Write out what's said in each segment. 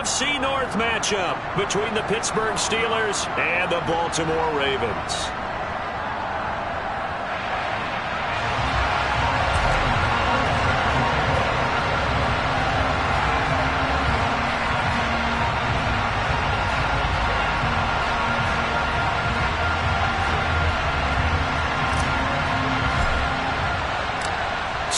NFC North matchup between the Pittsburgh Steelers and the Baltimore Ravens.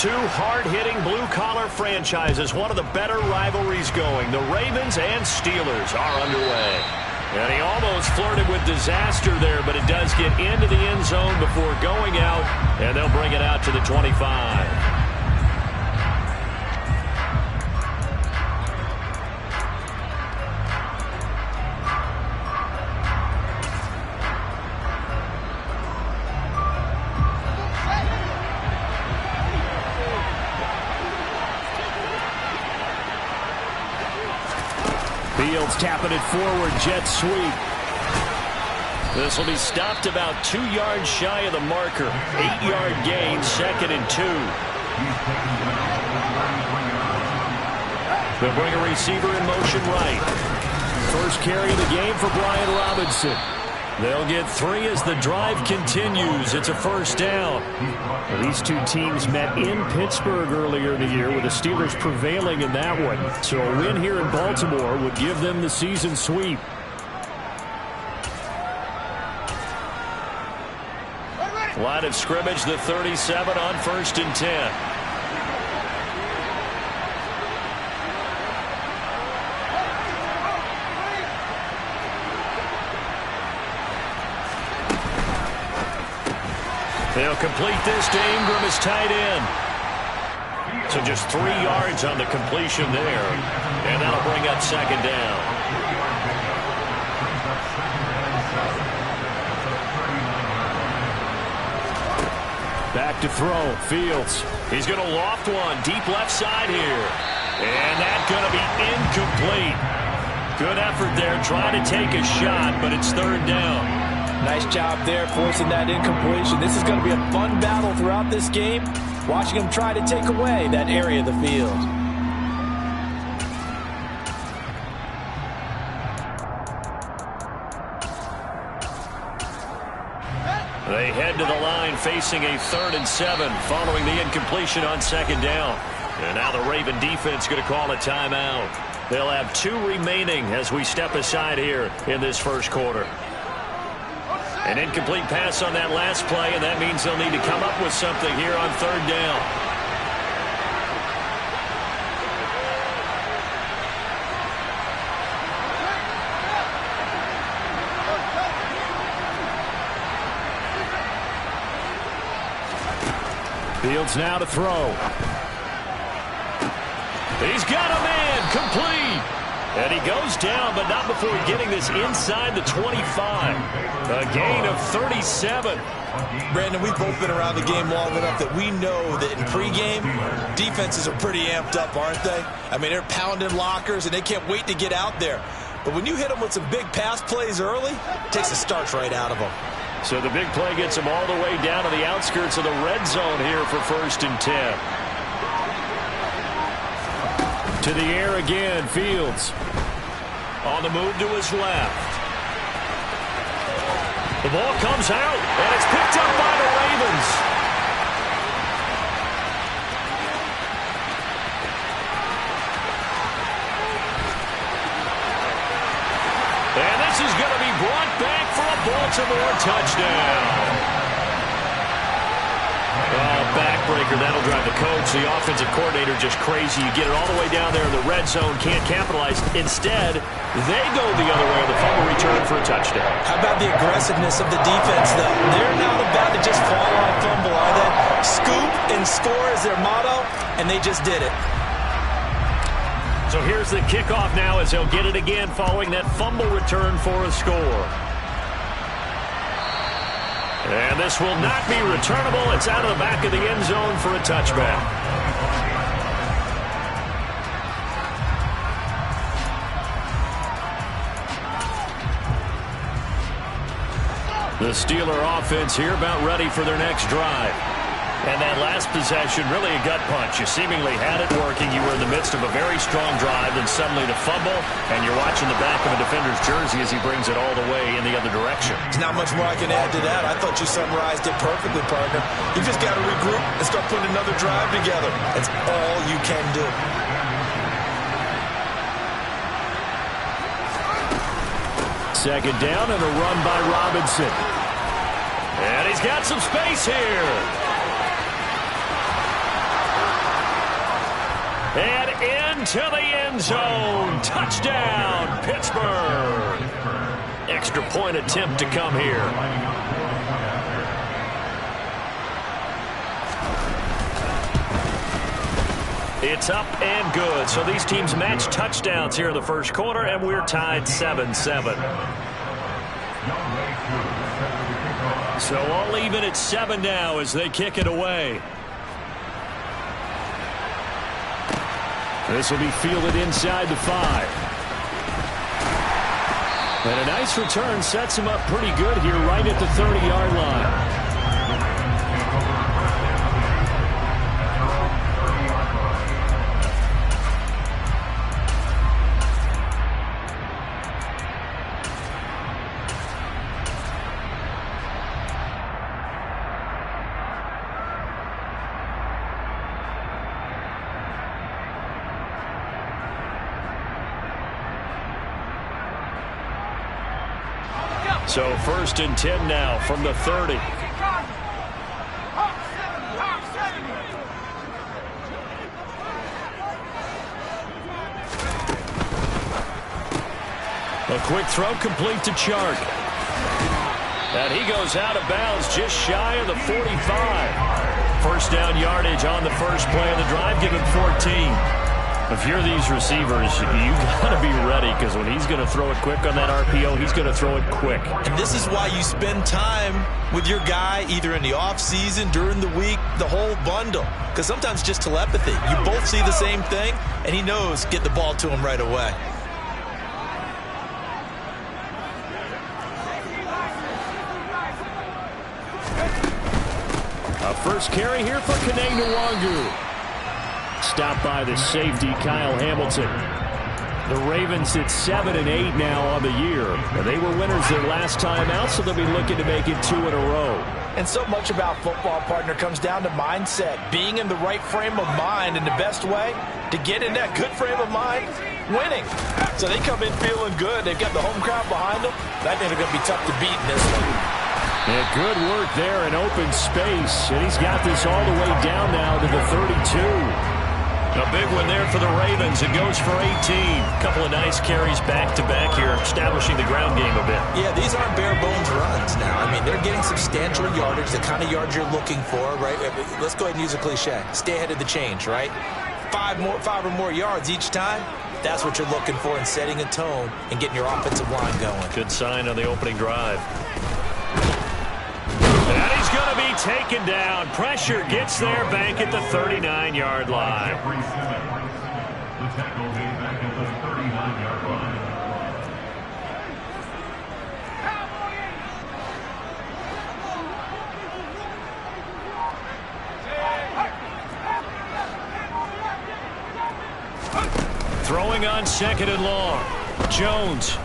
Two hard-hitting blue-collar franchises, one of the better rivalries going. The Ravens and Steelers are underway. And he almost flirted with disaster there, but it does get into the end zone before going out, and they'll bring it out to the 25. Fields tapping it forward, jet sweep. This will be stopped about 2 yards shy of the marker. 8-yard gain, 2nd and 2. They'll bring a receiver in motion right. First carry of the game for Brian Robinson. They'll get 3 as the drive continues. It's a first down. Well, these two teams met in Pittsburgh earlier in the year, with the Steelers prevailing in that one. So a win here in Baltimore would give them the season sweep. Line of scrimmage, the 37 on 1st and 10. They'll complete this to Ingram as tight end. So just 3 yards on the completion there. And that'll bring up 2nd down. Back to throw. Fields. He's going to loft one. Deep left side here. And that's going to be incomplete. Good effort there. Trying to take a shot, but it's 3rd down. Nice job there, forcing that incompletion. This is going to be a fun battle throughout this game, watching them try to take away that area of the field. They head to the line facing a 3rd and 7 following the incompletion on 2nd down. And now the Raven defense going to call a timeout. They'll have 2 remaining as we step aside here in this first quarter. An incomplete pass on that last play, and that means they'll need to come up with something here on 3rd down. Fields now to throw. He's got a man, complete. And he goes down, but not before getting this inside the 25. A gain of 37. Brandon, we've both been around the game long enough that we know that in pregame, defenses are pretty amped up, aren't they? I mean, they're pounding lockers, and they can't wait to get out there. But when you hit them with some big pass plays early, it takes the starch right out of them. So the big play gets them all the way down to the outskirts of the red zone here for 1st and 10. To the air again, Fields. On the move to his left. The ball comes out, and it's picked up by the Ravens. And this is going to be brought back for a Baltimore touchdown. Backbreaker, that'll drive the coach, the offensive coordinator, just crazy. You get it all the way down there in the red zone, can't capitalize. Instead, they go the other way on the fumble return for a touchdown. How about the aggressiveness of the defense, though? They're not about to just fall on a fumble, are they? Scoop and score is their motto, and they just did it. So here's the kickoff now as they'll get it again following that fumble return for a score. And this will not be returnable. It's out of the back of the end zone for a touchback. The Steeler offense here about ready for their next drive. And that last possession, really a gut punch. You seemingly had it working. You were in the midst of a very strong drive, then suddenly the fumble, and you're watching the back of a defender's jersey as he brings it all the way in the other direction. There's not much more I can add to that. I thought you summarized it perfectly, partner. You just got to regroup and start putting another drive together. That's all you can do. Second down and a run by Robinson. And he's got some space here. And into the end zone. Touchdown, Pittsburgh. Extra point attempt to come here. It's up and good. So these teams match touchdowns here in the first quarter, and we're tied 7-7. So all even at 7 now as they kick it away. This will be fielded inside the 5. And a nice return sets him up pretty good here right at the 30-yard line. So 1st and 10 now from the 30. A quick throw complete to Chark. And he goes out of bounds just shy of the 45. First down yardage on the first play of the drive, give him 14. If you're these receivers, you got to be ready because when he's going to throw it quick on that RPO, he's going to throw it quick. And this is why you spend time with your guy either in the offseason, during the week, the whole bundle. Because sometimes just telepathy. You both see the same thing, and he knows get the ball to him right away. A first carry here for Kene Nwangu. Stopped by the safety, Kyle Hamilton. The Ravens at 7-8 now on the year. And they were winners their last time out, so they'll be looking to make it 2 in a row. And so much about football, partner, comes down to mindset. Being in the right frame of mind, and the best way to get in that good frame of mind, winning. So they come in feeling good. They've got the home crowd behind them. I think they're going to be tough to beat in this one. Yeah, good work there in open space. And he's got this all the way down now to the 32. A big one there for the Ravens. It goes for 18. A couple of nice carries back-to-back here, establishing the ground game a bit. Yeah, these aren't bare-bones runs now. I mean, they're getting substantial yardage, the kind of yards you're looking for, right? Let's go ahead and use a cliche. Stay ahead of the change, right? 5 or more yards each time. That's what you're looking for in setting a tone and getting your offensive line going. Good sign on the opening drive. And he's going to be taken down. Pressure gets there back at the 39-yard line. Throwing on 2nd and long. Jones.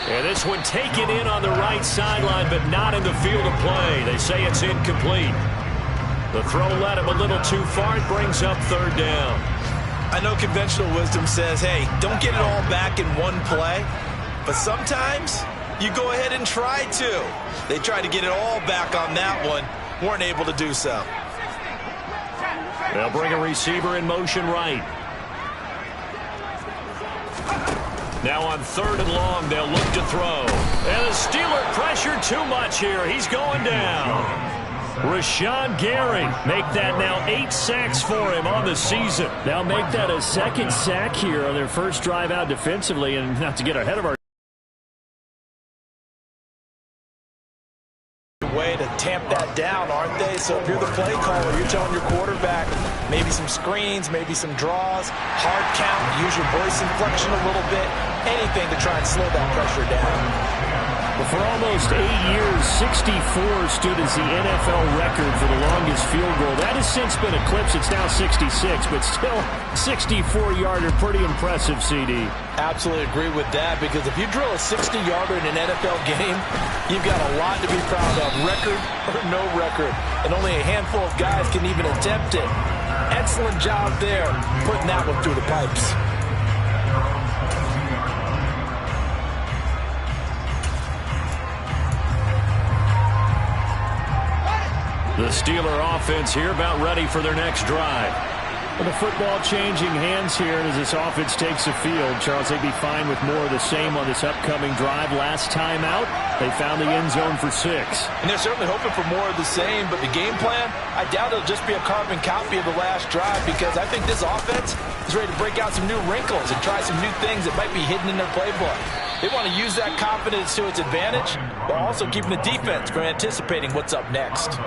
And this one taken in on the right sideline, but not in the field of play. They say it's incomplete. The throw led him a little too far. It brings up 3rd down. I know conventional wisdom says, hey, don't get it all back in one play. But sometimes you go ahead and try to. They tried to get it all back on that one. Weren't able to do so. They'll bring a receiver in motion right. Now on 3rd and long, they'll look to throw. And the Steeler pressure too much here. He's going down. Rashawn Gary make that now 8 sacks for him on the season. Now make that a 2nd sack here on their first drive out defensively. And not to get ahead of our way to tamp that down, aren't they? So if you're the play caller, you're telling your quarterback maybe some screens, maybe some draws, hard count, use your voice inflection a little bit, anything to try and slow that pressure down. Well, for almost 8 years, 64 stood as the NFL record for the longest field goal. That has since been eclipsed. It's now 66, but still 64-yarder. Pretty impressive, CD. Absolutely agree with that, because if you drill a 60-yarder in an NFL game, you've got a lot to be proud of, record or no record. And only a handful of guys can even attempt it. Excellent job there, putting that one through the pipes. The Steeler offense here about ready for their next drive. Well, the football changing hands here as this offense takes the field. Charles, they'd be fine with more of the same on this upcoming drive. Last time out, they found the end zone for 6. And they're certainly hoping for more of the same, but the game plan, I doubt it'll just be a carbon copy of the last drive, because I think this offense is ready to break out some new wrinkles and try some new things that might be hidden in their playbook. They want to use that confidence to its advantage, while also keeping the defense from anticipating what's up next.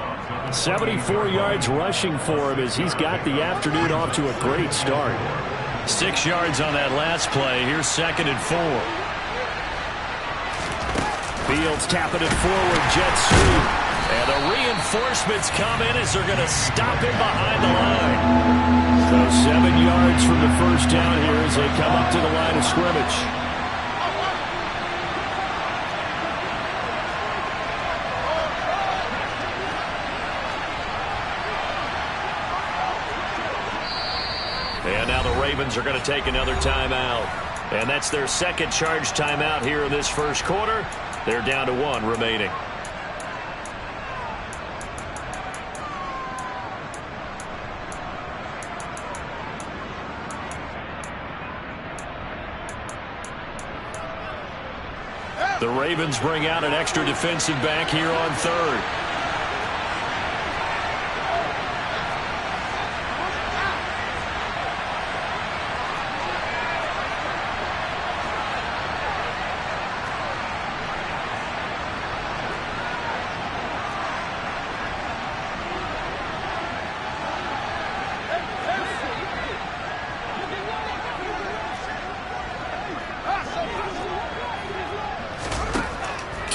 74 yards rushing for him as he's got the afternoon off to a great start. 6 yards on that last play. Here's 2nd and 4. Fields tapping it forward, jet sweep. And the reinforcements come in as they're going to stop him behind the line. So 7 yards from the first down here as they come up to the line of scrimmage. And now the Ravens are going to take another timeout. And that's their second charge timeout here in this first quarter. They're down to 1 remaining. The Ravens bring out an extra defensive back here on 3rd.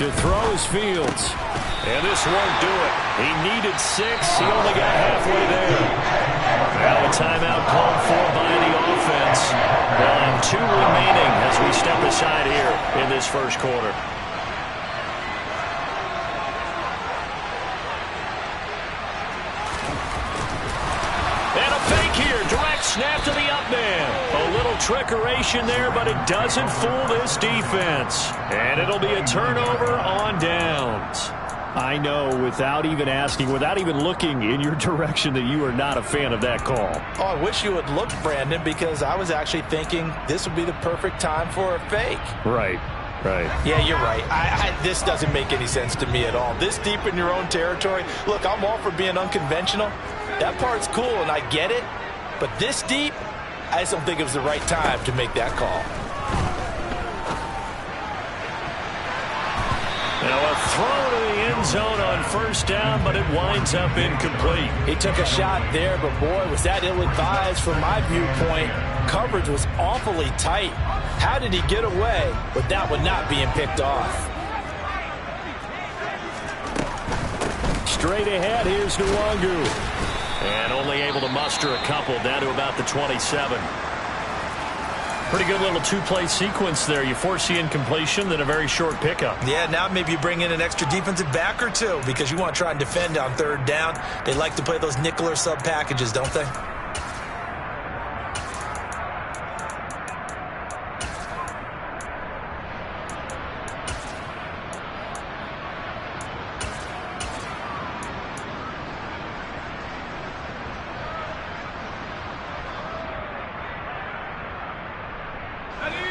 To throw is Fields. And this won't do it. He needed 6. He only got halfway there. Now a timeout called for by the offense. They'll have 2 remaining as we step aside here in this first quarter. And a fake here. Direct snap to the up man. A little trickeration there, but it doesn't fool this defense. And it'll be a turnover on downs. I know, without even asking, without even looking in your direction, that you are not a fan of that call. Oh, I wish you would look, Brandon, because I was actually thinking this would be the perfect time for a fake. Right. Yeah, you're right. This doesn't make any sense to me at all. This deep in your own territory. Look, I'm all for being unconventional. That part's cool, and I get it. But this deep, I just don't think it was the right time to make that call. Now a throw to the end zone on first down, but it winds up incomplete. He took a shot there, but boy, was that ill-advised from my viewpoint. Coverage was awfully tight. How did he get away with that one not being picked off? Straight ahead, here's Nwangu. And only able to muster a couple, down to about the 27. Pretty good little 2-play sequence there. You force the incompletion, then a very short pickup. Yeah, now maybe you bring in an extra defensive back or 2 because you want to try and defend on 3rd down. They like to play those nickel or sub packages, don't they?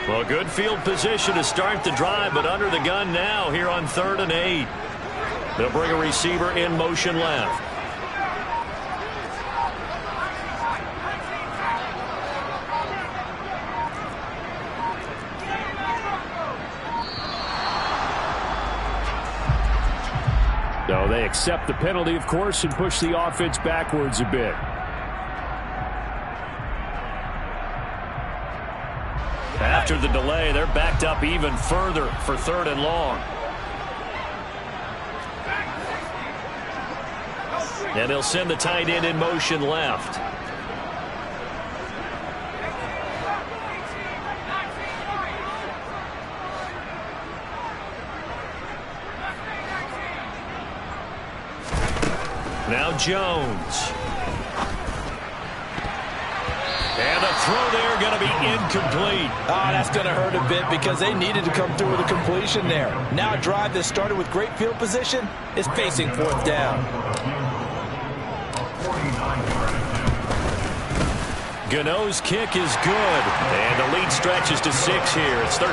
Well, good field position to start the drive, but under the gun now here on 3rd and 8. They'll bring a receiver in motion left. No, they accept the penalty, of course, and push the offense backwards a bit. After the delay, they're backed up even further for 3rd and long. And they'll send the tight end in motion left. Now Jones. And the throw there going to be incomplete. Oh, that's going to hurt a bit because they needed to come through with a completion there. Now a drive that started with great field position is facing fourth down. Gano's kick is good. And the lead stretches to 6 here. It's 13-7.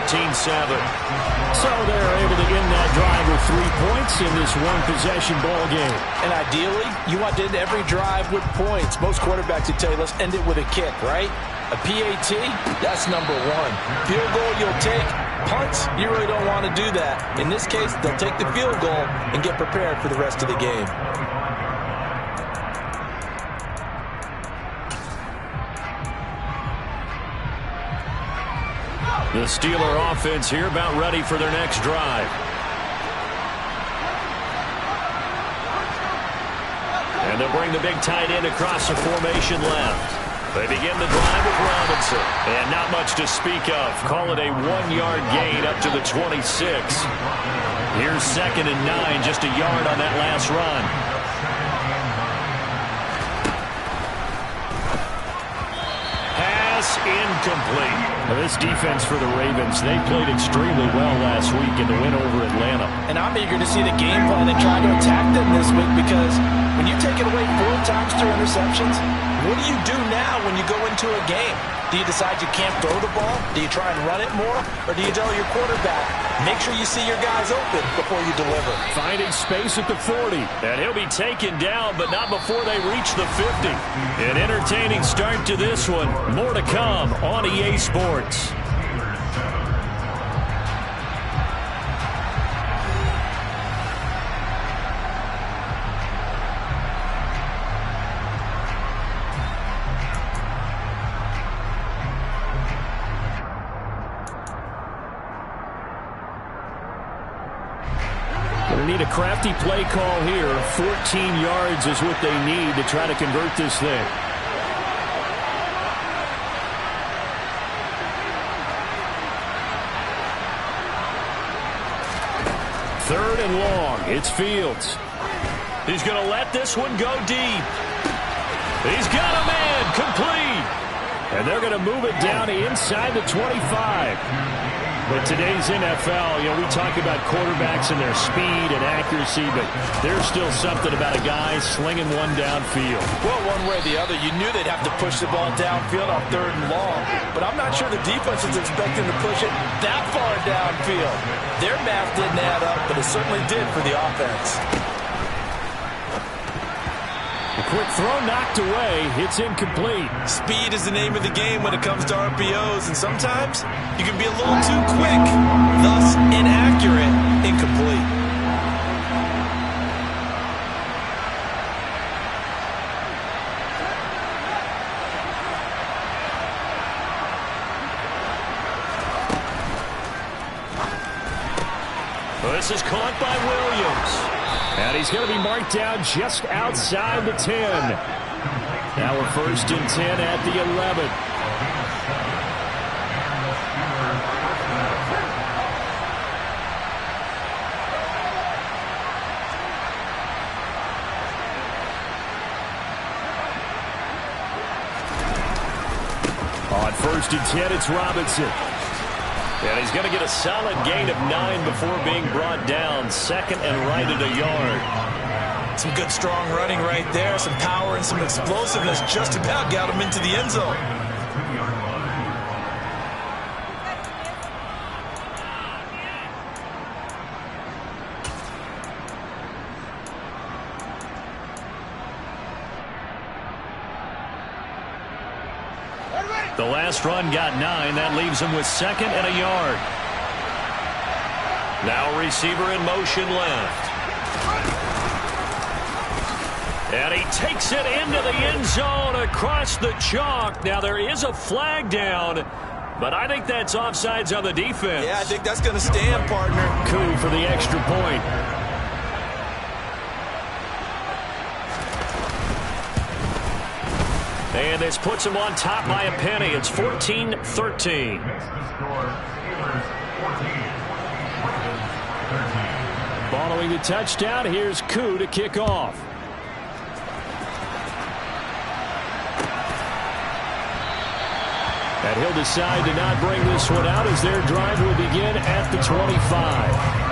So they're able to end that drive with 3 points in this one-possession ball game. And ideally, you want to end every drive with points. Most quarterbacks would tell you, let's end it with a kick, right? A PAT, that's number 1. Field goal you'll take. Punts, you really don't want to do that. In this case, they'll take the field goal and get prepared for the rest of the game. The Steeler offense here about ready for their next drive. And they'll bring the big tight end across the formation left. They begin the drive with Robinson. And not much to speak of. Call it a 1-yard gain up to the 26. Here's 2nd and 9, just a yard on that last run. Incomplete. Now this defense for the Ravens, they played extremely well last week in the win over Atlanta. And I'm eager to see the game plan and try to attack them this week because when you take it away 4 times through interceptions, what do you do now when you go into a game? Do you decide you can't throw the ball? Do you try and run it more? Or do you tell your quarterback, make sure you see your guys open before you deliver? Finding space at the 40. And he'll be taken down, but not before they reach the 50. An entertaining start to this one. More to come on EA Sports. Need a crafty play call here. 14 yards is what they need to try to convert this thing. 3rd and long. It's Fields. He's going to let this one go deep. He's got a man complete. And they're going to move it down inside the 25. But today's NFL, we talk about quarterbacks and their speed and accuracy, but there's still something about a guy slinging one downfield. Well, one way or the other, you knew they'd have to push the ball downfield on 3rd and long, but I'm not sure the defense is expecting to push it that far downfield. Their math didn't add up, but it certainly did for the offense. A quick throw knocked away. It's incomplete. Speed is the name of the game when it comes to RPOs, and sometimes you can be a little too quick, thus inaccurate, incomplete. This is caught by Williams. And he's going to be marked down just outside the 10. Now we're 1st and 10 at the 11. On 1st and 10, it's Robinson. And he's going to get a solid gain of 9 before being brought down. 2nd and right at a yard. Some good strong running right there. Some power and some explosiveness just about got him into the end zone. The last run got 9. That leaves him with 2nd and a yard. Now receiver in motion left. And he takes it into the end zone across the chalk. Now there is a flag down, but I think that's offsides on the defense. Yeah, I think that's going to stand, partner. Coup for the extra point. And this puts them on top by a penny. It's 14-13. Following the touchdown, here's Koo to kick off. And he'll decide to not bring this one out as their drive will begin at the 25.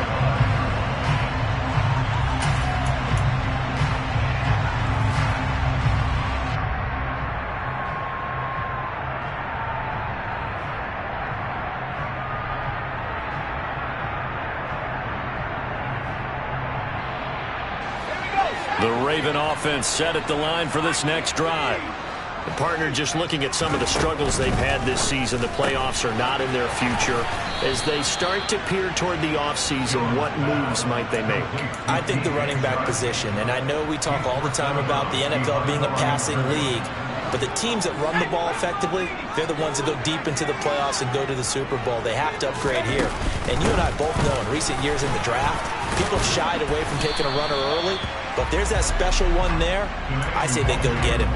The Raven offense set at the line for this next drive. The partner just looking at some of the struggles they've had this season. The playoffs are not in their future. As they start to peer toward the offseason, what moves might they make? I think the running back position, and I know we talk all the time about the NFL being a passing league, but the teams that run the ball effectively, they're the ones that go deep into the playoffs and go to the Super Bowl. They have to upgrade here. And you and I both know in recent years in the draft, people shied away from taking a runner early, but there's that special one there. I say they go get him.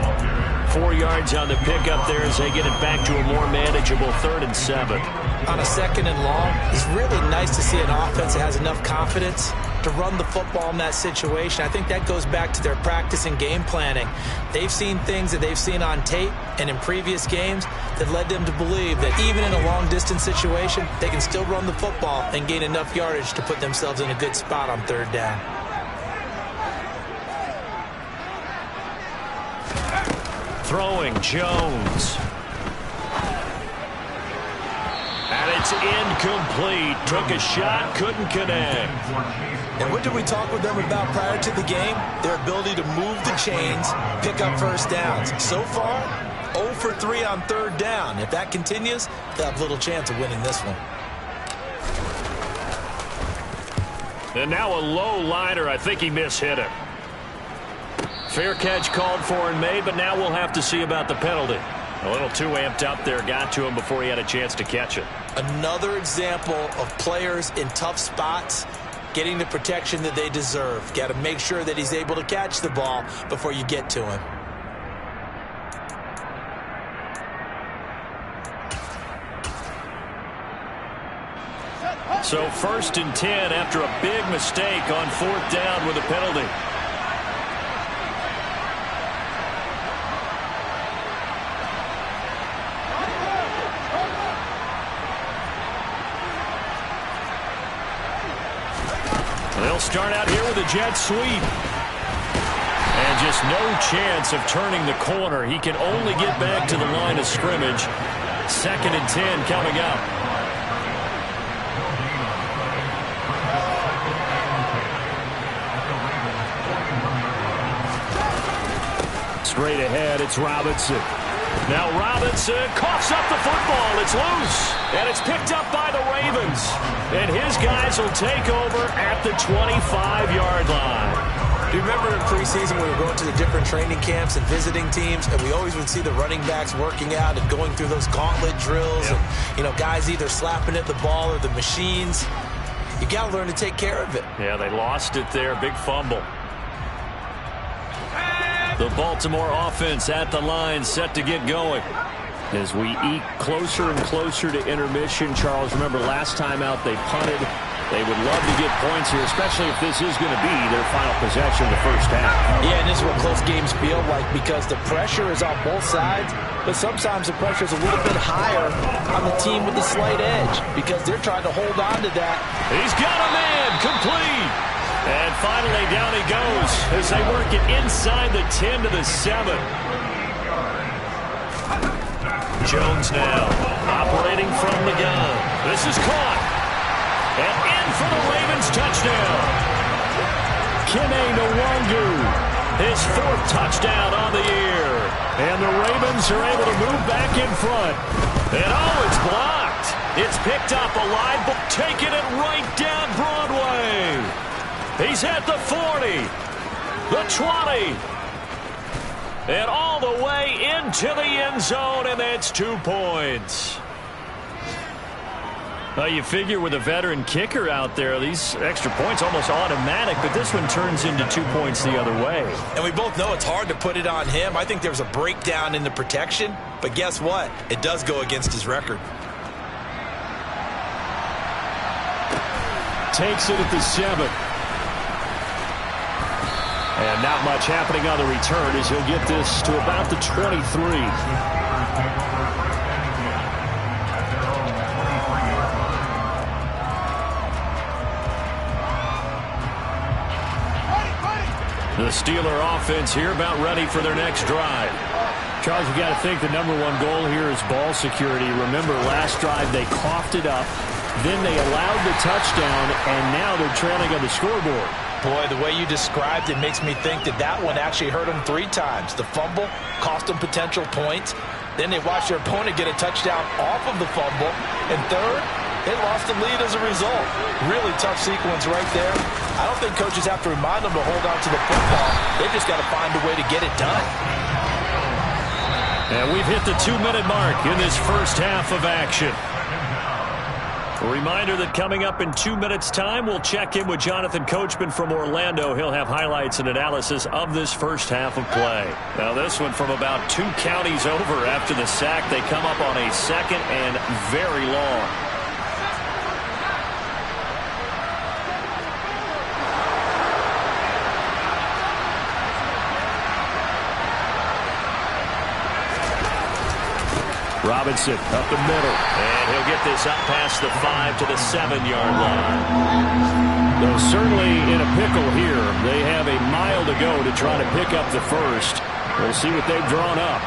4 yards on the pickup there as they get it back to a more manageable 3rd and 7. On a 2nd and long, it's really nice to see an offense that has enough confidence to run the football in that situation. I think that goes back to their practice and game planning. They've seen things that they've seen on tape and in previous games that led them to believe that even in a long-distance situation, they can still run the football and gain enough yardage to put themselves in a good spot on 3rd down. Throwing Jones. And it's incomplete. Took a shot, couldn't connect. And what did we talk with them about prior to the game? Their ability to move the chains, pick up first downs. So far, 0 for 3 on 3rd down. If that continues, they'll have little chance of winning this one. And now a low liner. I think he mishit it. Fair catch called for and made, but now we'll have to see about the penalty. A little too amped up there. Got to him before he had a chance to catch it. Another example of players in tough spots getting the protection that they deserve. Got to make sure that he's able to catch the ball before you get to him. So 1st and 10 after a big mistake on 4th down with a penalty. They'll start out here with a jet sweep. And just no chance of turning the corner. He can only get back to the line of scrimmage. 2nd and 10 coming up. Straight ahead, it's Robinson. Now Robinson coughs up the football. It's loose, and it's picked up by the Ravens. And his guys will take over at the 25-yard line. Do you remember in preseason we were going to the different training camps and visiting teams, and we always would see the running backs working out and going through those gauntlet drills, and, you know, guys either slapping at the ball or the machines. You got to learn to take care of it. Yeah, they lost it there. Big fumble. The Baltimore offense at the line, set to get going. As we eke closer and closer to intermission, Charles, remember last time out they punted. They would love to get points here, especially if this is going to be their final possession of the first half. Yeah, and this is what close games feel like because the pressure is on both sides, but sometimes the pressure is a little bit higher on the team with the slight edge because they're trying to hold on to that. He's got a man, complete. And finally, down he goes as they work it inside the 10 to the 7. Jones now operating from the gun. This is caught. And in for the Ravens touchdown. Kene Nwangu, his 4th touchdown on the year. And the Ravens are able to move back in front. And oh, it's blocked. It's picked up alive, but taking it right down Broadway. He's at the 40, the 20, and all the way into the end zone, and that's 2 points. Well, you figure with a veteran kicker out there, these extra points almost automatic, but this one turns into 2 points the other way. And we both know it's hard to put it on him. I think there's a breakdown in the protection, but guess what? It does go against his record. Takes it at the 7. And not much happening on the return as he'll get this to about the 23. The Steeler offense here about ready for their next drive. Charles, you got to think the #1 goal here is ball security. Remember, last drive they coughed it up, then they allowed the touchdown, and now they're trailing on the scoreboard. Boy, the way you described it makes me think that that one actually hurt them 3 times. The fumble cost them potential points. Then they watched their opponent get a touchdown off of the fumble. And third, they lost the lead as a result. Really tough sequence right there. I don't think coaches have to remind them to hold on to the football. They've just got to find a way to get it done. And we've hit the 2-minute mark in this first half of action. A reminder that coming up in 2 minutes' time, we'll check in with Jonathan Coachman from Orlando. He'll have highlights and analysis of this first half of play. Now, this one from about 2 counties over after the sack. They come up on a 2nd and very long. Robinson up the middle, and he'll get this up past the 5 to the 7-yard line. Though certainly in a pickle here, they have a mile to go to try to pick up the first. We'll see what they've drawn up.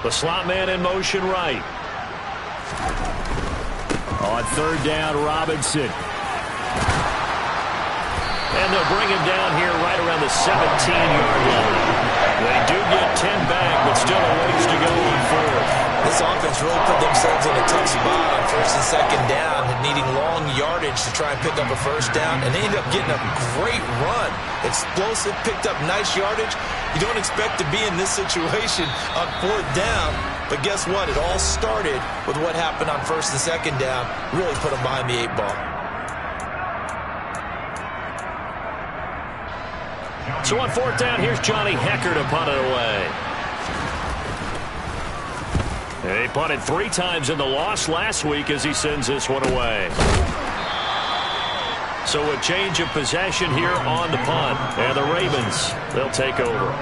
The slot man in motion right. On 3rd down, Robinson. And they'll bring him down here right around the 17-yard line. They do get 10 back, but still a ways to go on 4th. This offense really put themselves in a tough spot on 1st and 2nd down, needing long yardage to try and pick up a 1st down, and they ended up getting a great run. Explosive, picked up nice yardage. You don't expect to be in this situation on 4th down, but guess what? It all started with what happened on 1st and 2nd down. Really put them behind the 8 ball. So on 4th down, here's Johnny Hekker to punt it away. He punted 3 times in the loss last week as he sends this one away. So a change of possession here on the punt. And the Ravens, they'll take over.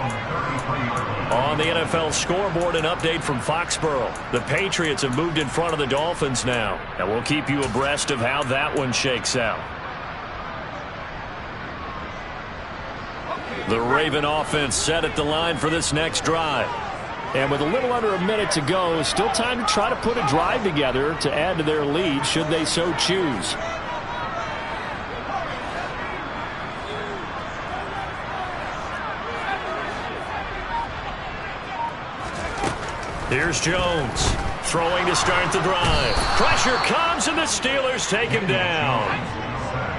On the NFL scoreboard, an update from Foxborough. The Patriots have moved in front of the Dolphins now. And we'll keep you abreast of how that one shakes out. The Raven offense set at the line for this next drive. And with a little under a minute to go, still time to try to put a drive together to add to their lead should they so choose. Here's Jones throwing to start the drive. Pressure comes and the Steelers take him down.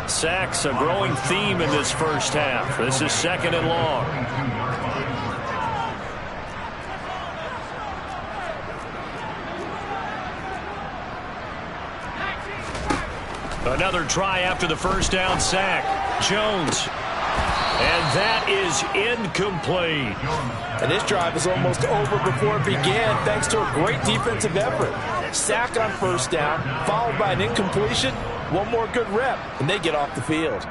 Sacks a growing theme in this first half. This is 2nd and long. Another try after the 1st down sack. Jones. And that is incomplete. And this drive is almost over before it began thanks to a great defensive effort. Sack on 1st down, followed by an incompletion. One more good rep, and they get off the field.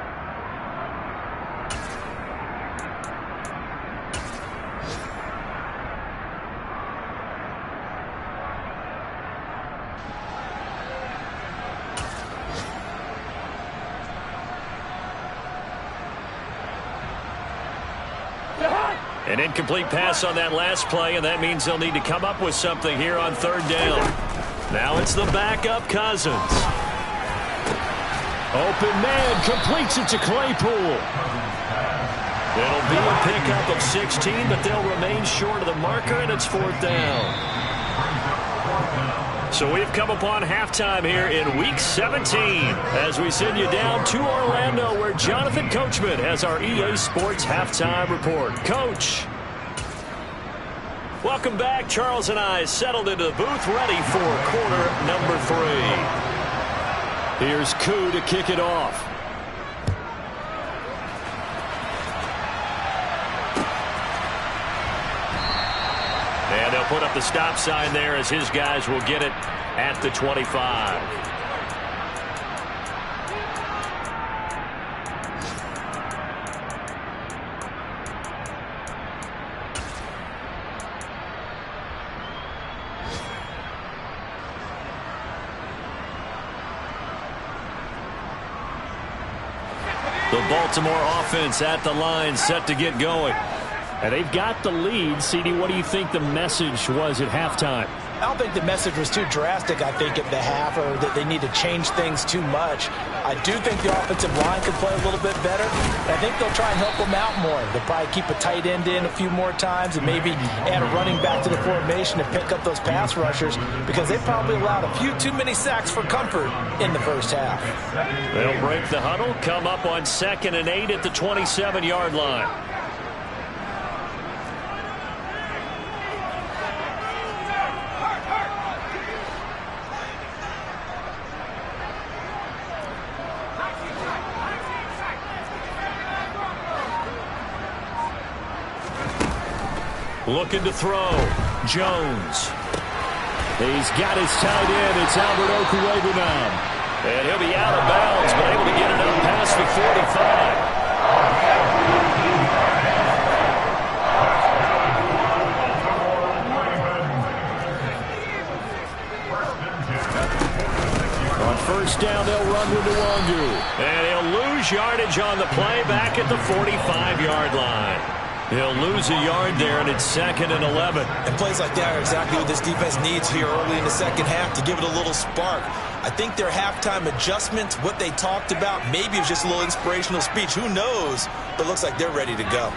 An incomplete pass on that last play, and that means they'll need to come up with something here on 3rd down. Now it's the backup Cousins. Open man completes it to Claypool. It'll be a pickup of 16, but they'll remain short of the marker, and it's 4th down. So we've come upon halftime here in Week 17 as we send you down to Orlando where Jonathan Coachman has our EA Sports Halftime Report. Coach. Welcome back. Charles and I settled into the booth ready for quarter number 3. Here's Koo to kick it off. And they'll put up the stop sign there as his guys will get it at the 25. The Baltimore offense at the line, set to get going. And they've got the lead. CD, what do you think the message was at halftime? I don't think the message was too drastic, I think, at the half, or that they need to change things too much. I do think the offensive line can play a little bit better. I think they'll try and help them out more. They'll probably keep a tight end in a few more times and maybe add a running back to the formation to pick up those pass rushers because they probably allowed a few too many sacks for comfort in the first half. They'll break the huddle, come up on 2nd and 8 at the 27-yard line. Looking to throw. Jones. He's got his tight end. It's Albert Okwuegbunam now. And he'll be out of bounds, but able to get it up past the 45. On first down, they'll run with Nwangu. And he'll lose yardage on the play back at the 45-yard line. He'll lose a yard there, and it's 2nd and 11. And plays like that are exactly what this defense needs here early in the second half to give it a little spark. I think their halftime adjustment, what they talked about, maybe it's just a little inspirational speech. Who knows? But it looks like they're ready to go.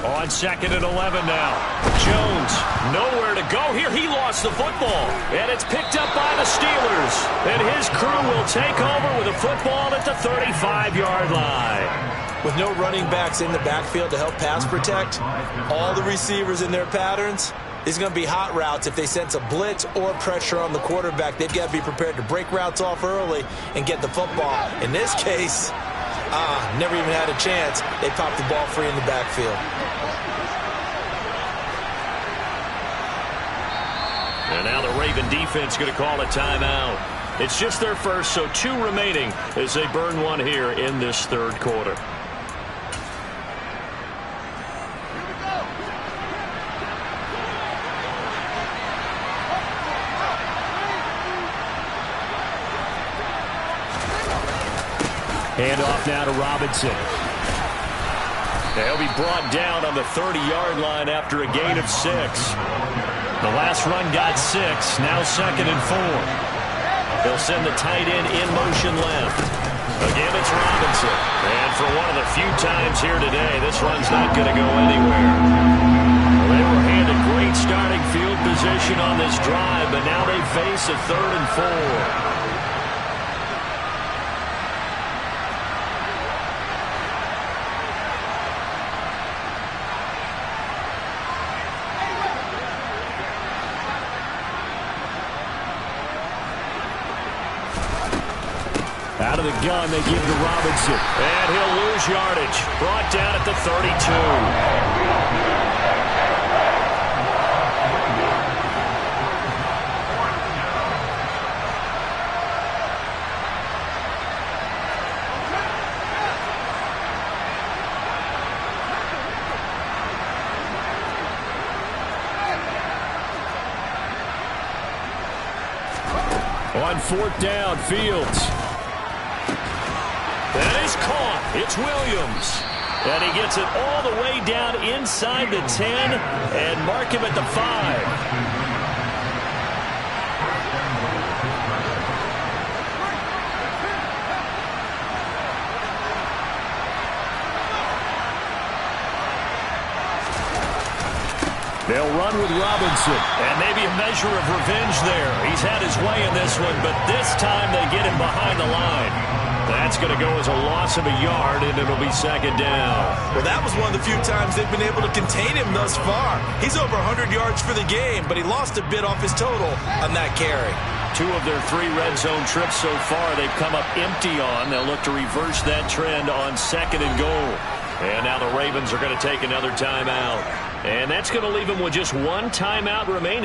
On 2nd and 11 now. Jones, nowhere to go here. He lost the football. And it's picked up by the Steelers. And his crew will take over with a football at the 35-yard line. With no running backs in the backfield to help pass protect, all the receivers in their patterns, it's going to be hot routes. If they sense a blitz or pressure on the quarterback, they've got to be prepared to break routes off early and get the football. In this case, never even had a chance. They popped the ball free in the backfield. And now the Raven defense going to call a timeout. It's just their first, so 2 remaining as they burn one here in this third quarter. Handoff now to Robinson. They'll be brought down on the 30-yard line after a gain of 6. The last run got 6, now 2nd and 4. They'll send the tight end in motion left. Again, it's Robinson. And for one of the few times here today, this run's not going to go anywhere. Well, they were handed great starting field position on this drive, but now they face a 3rd and 4. Out of the gun, they give to Robinson. And he'll lose yardage. Brought down at the 32. On 4th down, Fields. That is caught. It's Williams. And he gets it all the way down inside the 10 and mark him at the 5. They'll run with Robinson. And maybe a measure of revenge there. He's had his way in this one, but this time they get him behind the line. That's going to go as a loss of a yard, and it'll be second down. Well, that was one of the few times they've been able to contain him thus far. He's over 100 yards for the game, but he lost a bit off his total on that carry. 2 of their 3 red zone trips so far they've come up empty on. They'll look to reverse that trend on second and goal. And now the Ravens are going to take another timeout. And that's going to leave them with just 1 timeout remaining.